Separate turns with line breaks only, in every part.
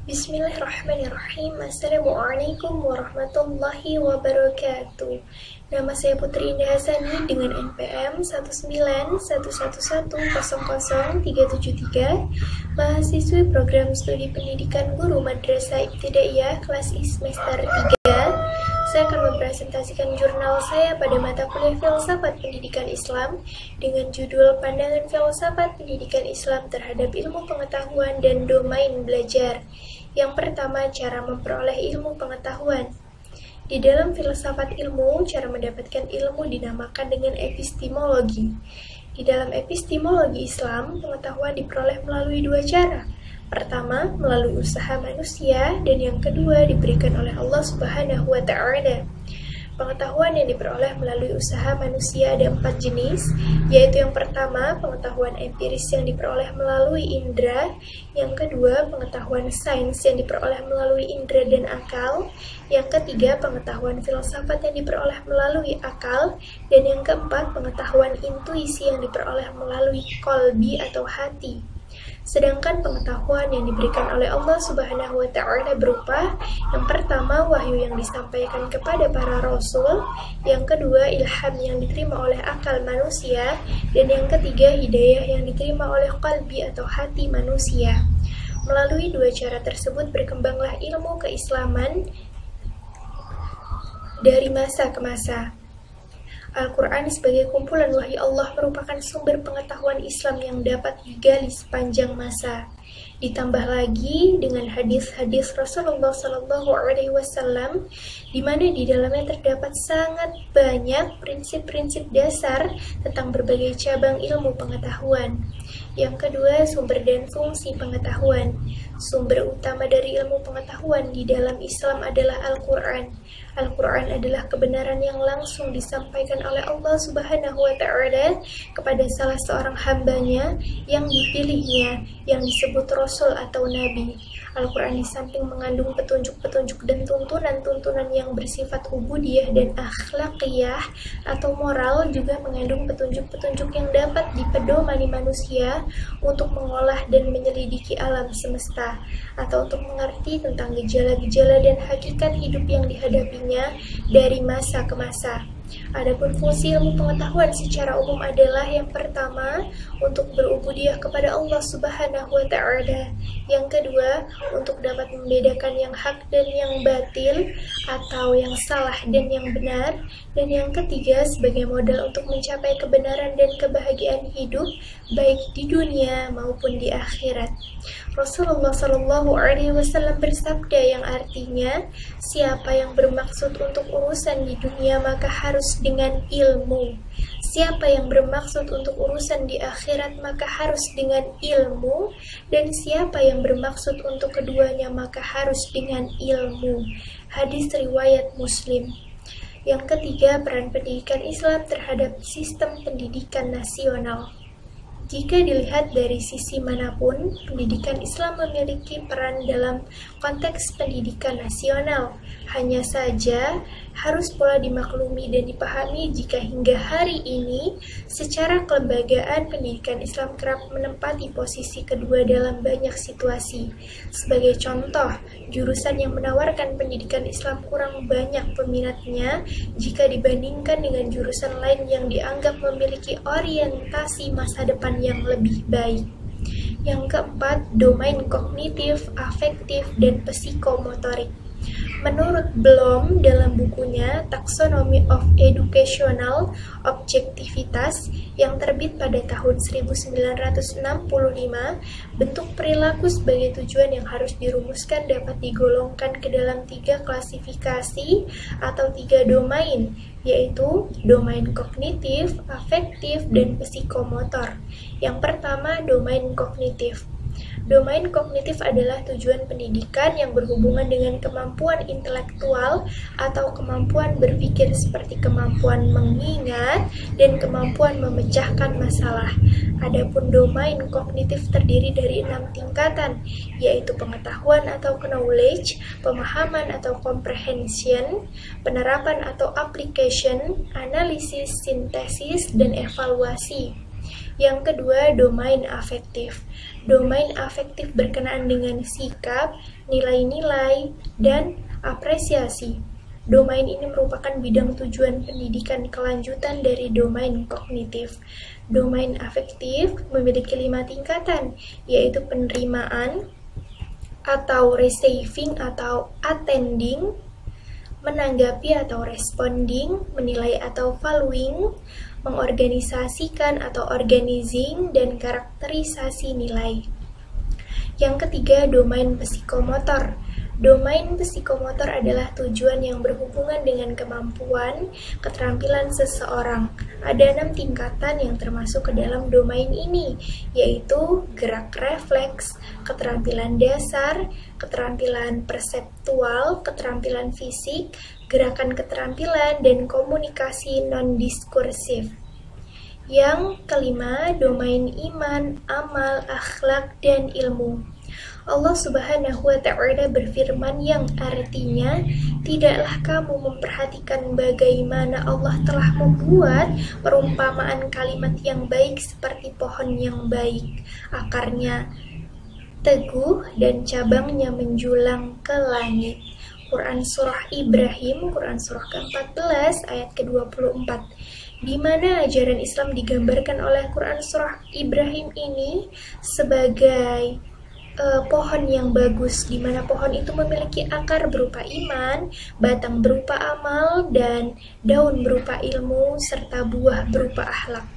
Bismillahirrahmanirrahim. Assalamualaikum warahmatullahi wabarakatuh. Nama saya Putri Indah Hasani dengan NPM 19111000373, mahasiswi program studi pendidikan guru Madrasah Ibtidaiyah kelas I semester 3. Saya akan mempresentasikan jurnal saya pada mata kuliah Filsafat Pendidikan Islam dengan judul Pandangan Filsafat Pendidikan Islam terhadap Ilmu Pengetahuan dan Domain Belajar. Yang pertama, cara memperoleh ilmu pengetahuan. Di dalam filsafat ilmu, cara mendapatkan ilmu dinamakan dengan epistemologi. Di dalam epistemologi Islam, pengetahuan diperoleh melalui dua cara. Pertama, melalui usaha manusia, dan yang kedua diberikan oleh Allah Subhanahu wa Ta'ala. Pengetahuan yang diperoleh melalui usaha manusia ada 4 jenis, yaitu yang pertama, pengetahuan empiris yang diperoleh melalui indera, yang kedua, pengetahuan sains yang diperoleh melalui indera dan akal, yang ketiga, pengetahuan filsafat yang diperoleh melalui akal, dan yang keempat, pengetahuan intuisi yang diperoleh melalui kolbi atau hati. Sedangkan pengetahuan yang diberikan oleh Allah Subhanahu wa Ta'ala berupa yang pertama, wahyu yang disampaikan kepada para rasul, yang kedua, ilham yang diterima oleh akal manusia, dan yang ketiga, hidayah yang diterima oleh qalbi atau hati manusia. Melalui dua cara tersebut berkembanglah ilmu keislaman dari masa ke masa. Al-Quran sebagai kumpulan wahyu Allah merupakan sumber pengetahuan Islam yang dapat digali sepanjang masa. Ditambah lagi dengan hadis-hadis Rasulullah SAW, di mana di dalamnya terdapat sangat banyak prinsip-prinsip dasar tentang berbagai cabang ilmu pengetahuan. Yang kedua, sumber dan fungsi pengetahuan. Sumber utama dari ilmu pengetahuan di dalam Islam adalah Al-Quran. Al-Quran adalah kebenaran yang langsung disampaikan oleh Allah Subhanahu wa Ta'ala kepada salah seorang hambanya yang dipilihnya, yang disebut Rasul atau Nabi. Al-Quran di samping mengandung petunjuk-petunjuk dan tuntunan-tuntunan yang bersifat ubudiyah dan akhlaqiyah atau moral, juga mengandung petunjuk-petunjuk yang dapat dipedomani manusia untuk mengolah dan menyelidiki alam semesta, atau untuk mengerti tentang gejala-gejala dan hakikat hidup yang dihadapinya dari masa ke masa. Adapun fungsi ilmu pengetahuan secara umum adalah yang pertama, untuk berubudiyah kepada Allah Subhanahu wa Ta'ala. Yang kedua, untuk dapat membedakan yang hak dan yang batil, atau yang salah dan yang benar. Dan yang ketiga, sebagai modal untuk mencapai kebenaran dan kebahagiaan hidup, baik di dunia maupun di akhirat. Rasulullah SAW bersabda yang artinya, siapa yang bermaksud untuk urusan di dunia maka harus dengan ilmu. Siapa yang bermaksud untuk urusan di akhirat maka harus dengan ilmu. Dan siapa yang bermaksud untuk keduanya maka harus dengan ilmu. Hadis riwayat Muslim. Yang ketiga, peran pendidikan Islam terhadap sistem pendidikan nasional. Jika dilihat dari sisi manapun, pendidikan Islam memiliki peran dalam konteks pendidikan nasional. Hanya saja, harus pula dimaklumi dan dipahami jika hingga hari ini, secara kelembagaan pendidikan Islam kerap menempati posisi kedua dalam banyak situasi. Sebagai contoh, jurusan yang menawarkan pendidikan Islam kurang banyak peminatnya jika dibandingkan dengan jurusan lain yang dianggap memiliki orientasi masa depan yang lebih baik. Yang keempat, domain kognitif, afektif, dan psikomotorik. Menurut Bloom dalam bukunya Taxonomy of Educational Objectivitas yang terbit pada tahun 1965, bentuk perilaku sebagai tujuan yang harus dirumuskan dapat digolongkan ke dalam 3 klasifikasi atau 3 domain, yaitu domain kognitif, afektif, dan psikomotor. Yang pertama, domain kognitif. Domain kognitif adalah tujuan pendidikan yang berhubungan dengan kemampuan intelektual atau kemampuan berpikir seperti kemampuan mengingat dan kemampuan memecahkan masalah. Adapun domain kognitif terdiri dari 6 tingkatan, yaitu pengetahuan atau knowledge, pemahaman atau comprehension, penerapan atau application, analisis, sintesis, dan evaluasi. Yang kedua, domain afektif. Domain afektif berkenaan dengan sikap, nilai-nilai, dan apresiasi. Domain ini merupakan bidang tujuan pendidikan kelanjutan dari domain kognitif. Domain afektif memiliki 5 tingkatan, yaitu penerimaan atau receiving atau attending, menanggapi atau responding, menilai atau valuing, mengorganisasikan atau organizing, dan karakterisasi nilai. Yang ketiga, domain psikomotor. Domain psikomotor adalah tujuan yang berhubungan dengan kemampuan, keterampilan seseorang. Ada 6 tingkatan yang termasuk ke dalam domain ini, yaitu gerak refleks, keterampilan dasar, keterampilan perseptual, keterampilan fisik, gerakan keterampilan, dan komunikasi non-diskursif. Yang kelima, domain iman, amal, akhlak, dan ilmu. Allah Subhanahu wa Ta'ala berfirman yang artinya, tidaklah kamu memperhatikan bagaimana Allah telah membuat perumpamaan kalimat yang baik seperti pohon yang baik, akarnya teguh dan cabangnya menjulang ke langit. Quran Surah Ibrahim, Quran Surah ke-14 ayat ke-24, di mana ajaran Islam digambarkan oleh Quran Surah Ibrahim ini sebagai pohon yang bagus, di mana pohon itu memiliki akar berupa iman, batang berupa amal, dan daun berupa ilmu, serta buah berupa akhlak.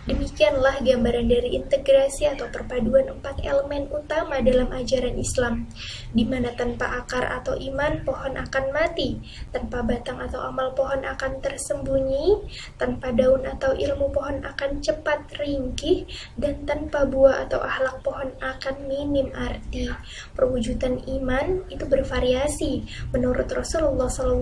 Demikianlah gambaran dari integrasi atau perpaduan 4 elemen utama dalam ajaran Islam, di mana tanpa akar atau iman, pohon akan mati, tanpa batang atau amal, pohon akan tersembunyi, tanpa daun atau ilmu, pohon akan cepat ringkih, dan tanpa buah atau akhlak, pohon akan minim arti. Perwujudan iman itu bervariasi. Menurut Rasulullah SAW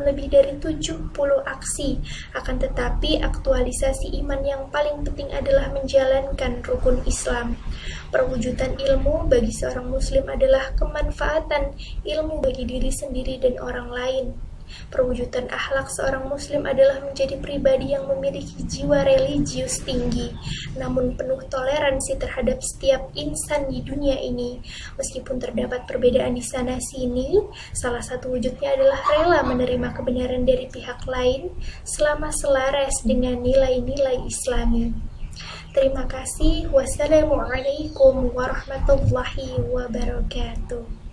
lebih dari 70 aksi, akan tetapi aktualisasi iman yang paling penting adalah menjalankan rukun Islam. Perwujudan ilmu bagi seorang muslim adalah kemanfaatan ilmu bagi diri sendiri dan orang lain. Perwujudan akhlak seorang muslim adalah menjadi pribadi yang memiliki jiwa religius tinggi, namun penuh toleransi terhadap setiap insan di dunia ini. Meskipun terdapat perbedaan di sana sini, salah satu wujudnya adalah rela menerima kebenaran dari pihak lain selama selaras dengan nilai-nilai Islami. Terima kasih. Wassalamualaikum warahmatullahi wabarakatuh.